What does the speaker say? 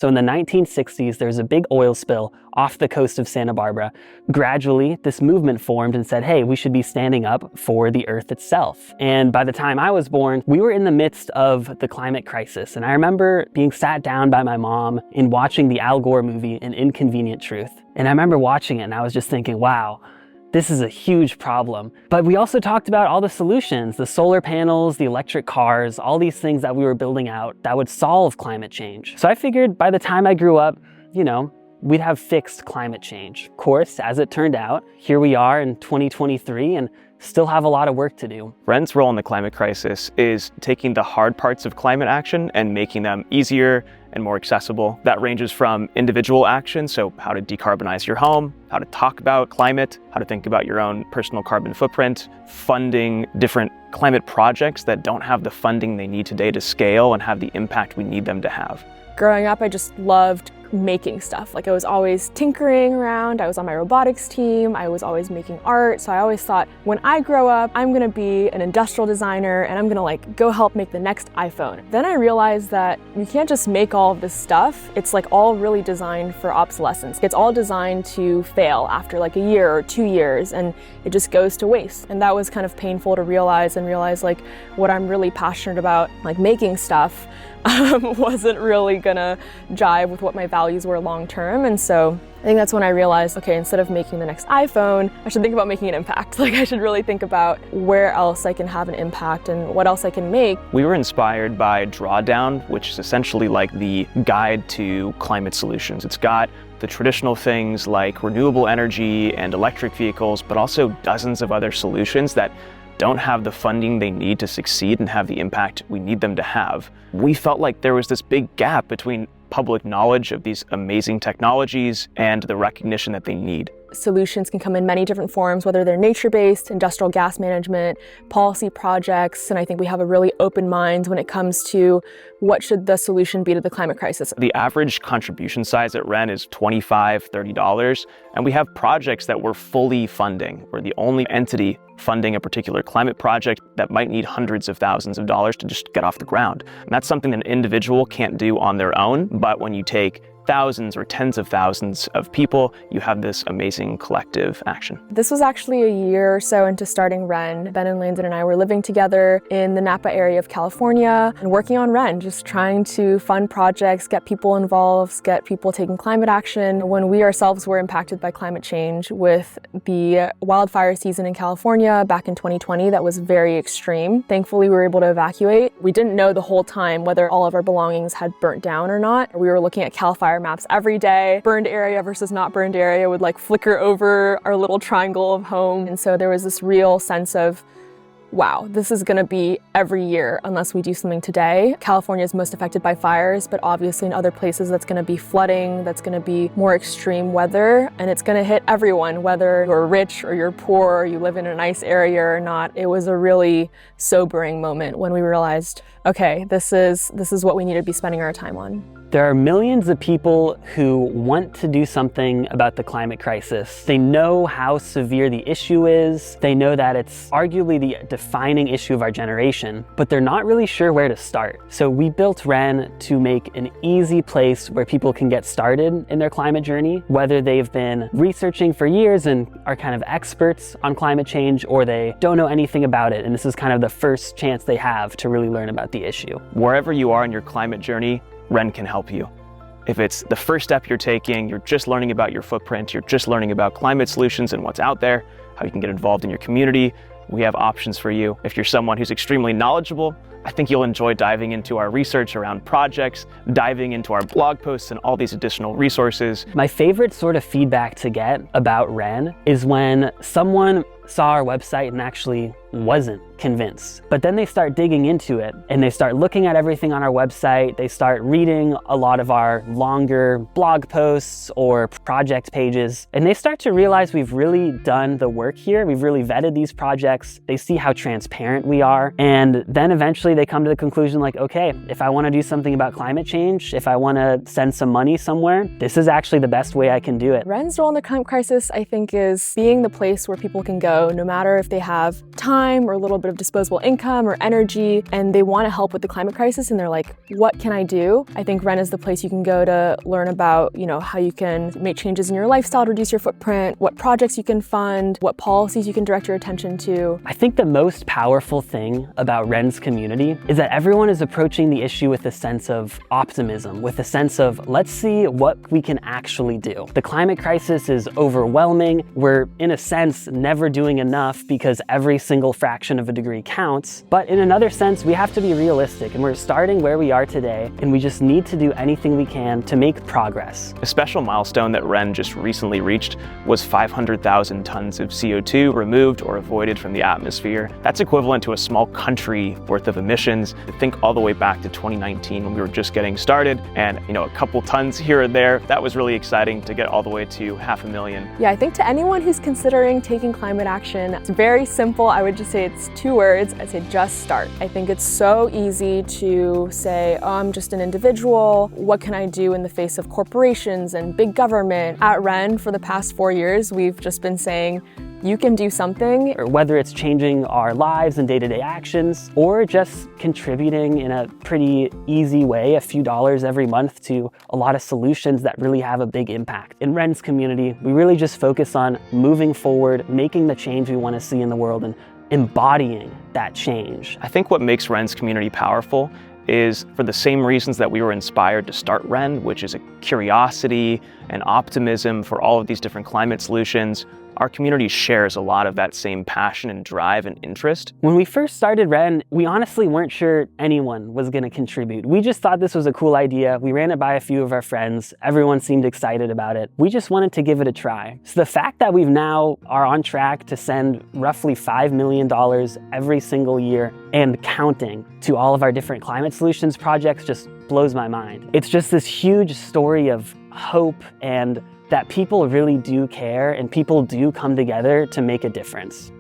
So in the 1960s, there was a big oil spill off the coast of Santa Barbara. Gradually, this movement formed and said, hey, we should be standing up for the Earth itself. And by the time I was born, we were in the midst of the climate crisis. And I remember being sat down by my mom and watching the Al Gore movie, An Inconvenient Truth. And I remember watching it and I was just thinking, wow, this is a huge problem. But we also talked about all the solutions, the solar panels, the electric cars, all these things that we were building out that would solve climate change. So I figured by the time I grew up, we'd have fixed climate change. Of course, as it turned out, here we are in 2023 and still have a lot of work to do. Wren's role in the climate crisis is taking the hard parts of climate action and making them easier and more accessible. That ranges from individual action, so how to decarbonize your home, how to talk about climate, how to think about your own personal carbon footprint, funding different climate projects that don't have the funding they need today to scale and have the impact we need them to have. Growing up, I just loved making stuff. Like I was always tinkering around. I was on my robotics team. I was always making art. So I always thought, when I grow up, I'm gonna be an industrial designer and I'm gonna go help make the next iPhone. Then I realized that you can't just make all of this stuff. It's all really designed for obsolescence. It's all designed to fail after a year or 2 years, and it just goes to waste. And that was kind of painful to realize what I'm really passionate about, making stuff, wasn't really gonna jive with what my values were long term. And so I think that's when I realized, okay, instead of making the next iPhone, I should think about making an impact. I should really think about where else I can have an impact and what else I can make. We were inspired by Drawdown, which is essentially the guide to climate solutions. It's got the traditional things like renewable energy and electric vehicles, but also dozens of other solutions that don't have the funding they need to succeed and have the impact we need them to have. We felt like there was this big gap between public knowledge of these amazing technologies and the recognition that they need. Solutions can come in many different forms, whether they're nature-based, industrial gas management, policy projects, and I think we have a really open mind when it comes to what should the solution be to the climate crisis. The average contribution size at Wren is $25, $30, and we have projects that we're fully funding. We're the only entity funding a particular climate project that might need hundreds of thousands of dollars to just get off the ground. And that's something that an individual can't do on their own, but when you take thousands or tens of thousands of people, you have this amazing collective action. This was actually a year or so into starting Wren. Ben and Landon and I were living together in the Napa area of California and working on Wren, just trying to fund projects, get people involved, get people taking climate action. When we ourselves were impacted by climate change with the wildfire season in California back in 2020, that was very extreme. Thankfully, we were able to evacuate. We didn't know the whole time whether all of our belongings had burnt down or not. We were looking at CAL FIRE maps every day. Burned area versus not burned area would flicker over our little triangle of home. And so there was this real sense of, wow, this is gonna be every year unless we do something today. California is most affected by fires, but obviously in other places that's gonna be flooding, that's gonna be more extreme weather, and it's gonna hit everyone, whether you're rich or you're poor, or you live in a nice area or not. It was a really sobering moment when we realized, okay, this is what we need to be spending our time on. There are millions of people who want to do something about the climate crisis. They know how severe the issue is. They know that it's arguably the defining issue of our generation, but they're not really sure where to start. So we built Wren to make an easy place where people can get started in their climate journey, whether they've been researching for years and are kind of experts on climate change, or they don't know anything about it, and this is kind of the first chance they have to really learn about the issue. Wherever you are in your climate journey, Wren can help you. If it's the first step you're taking, you're just learning about your footprint, you're just learning about climate solutions and what's out there, how you can get involved in your community, we have options for you. If you're someone who's extremely knowledgeable, I think you'll enjoy diving into our research around projects, diving into our blog posts and all these additional resources. My favorite sort of feedback to get about Wren is when someone saw our website and actually wasn't convinced. But then they start digging into it and they start looking at everything on our website. They start reading a lot of our longer blog posts or project pages, and they start to realize we've really done the work here. We've really vetted these projects. They see how transparent we are. And then eventually they come to the conclusion okay, if I want to do something about climate change, if I want to send some money somewhere, this is actually the best way I can do it. Wren's role in the climate crisis, I think, is being the place where people can go, no matter if they have time time or a little bit of disposable income or energy, and they want to help with the climate crisis, and they're like, what can I do? I think Wren is the place you can go to learn about, how you can make changes in your lifestyle to reduce your footprint, what projects you can fund, what policies you can direct your attention to. I think the most powerful thing about Wren's community is that everyone is approaching the issue with a sense of optimism, with a sense of, let's see what we can actually do. The climate crisis is overwhelming. We're, in a sense, never doing enough because every single fraction of a degree counts. But in another sense, we have to be realistic, and we're starting where we are today, and we just need to do anything we can to make progress. A special milestone that Wren just recently reached was 500,000 tons of CO2 removed or avoided from the atmosphere. That's equivalent to a small country worth of emissions. Think all the way back to 2019 when we were just getting started, and a couple tons here and there. That was really exciting to get all the way to 500,000. Yeah, I think to anyone who's considering taking climate action, it's very simple. I would just say it's 2 words. I'd say just start. I think it's so easy to say, oh, I'm just an individual. What can I do in the face of corporations and big government? At Wren, for the past 4 years, we've just been saying, you can do something. Or whether it's changing our lives and day-to-day actions, or just contributing in a pretty easy way, a few dollars every month to a lot of solutions that really have a big impact. In Wren's community, we really just focus on moving forward, making the change we want to see in the world, and embodying that change. I think what makes Wren's community powerful is for the same reasons that we were inspired to start Wren, which is a curiosity and optimism for all of these different climate solutions. Our community shares a lot of that same passion and drive and interest. When we first started Wren, we honestly weren't sure anyone was going to contribute. We just thought this was a cool idea. We ran it by a few of our friends. Everyone seemed excited about it. We just wanted to give it a try. So the fact that we've now are on track to send roughly $5 million every single year and counting to all of our different climate solutions projects just blows my mind. It's just this huge story of hope and that people really do care and people do come together to make a difference.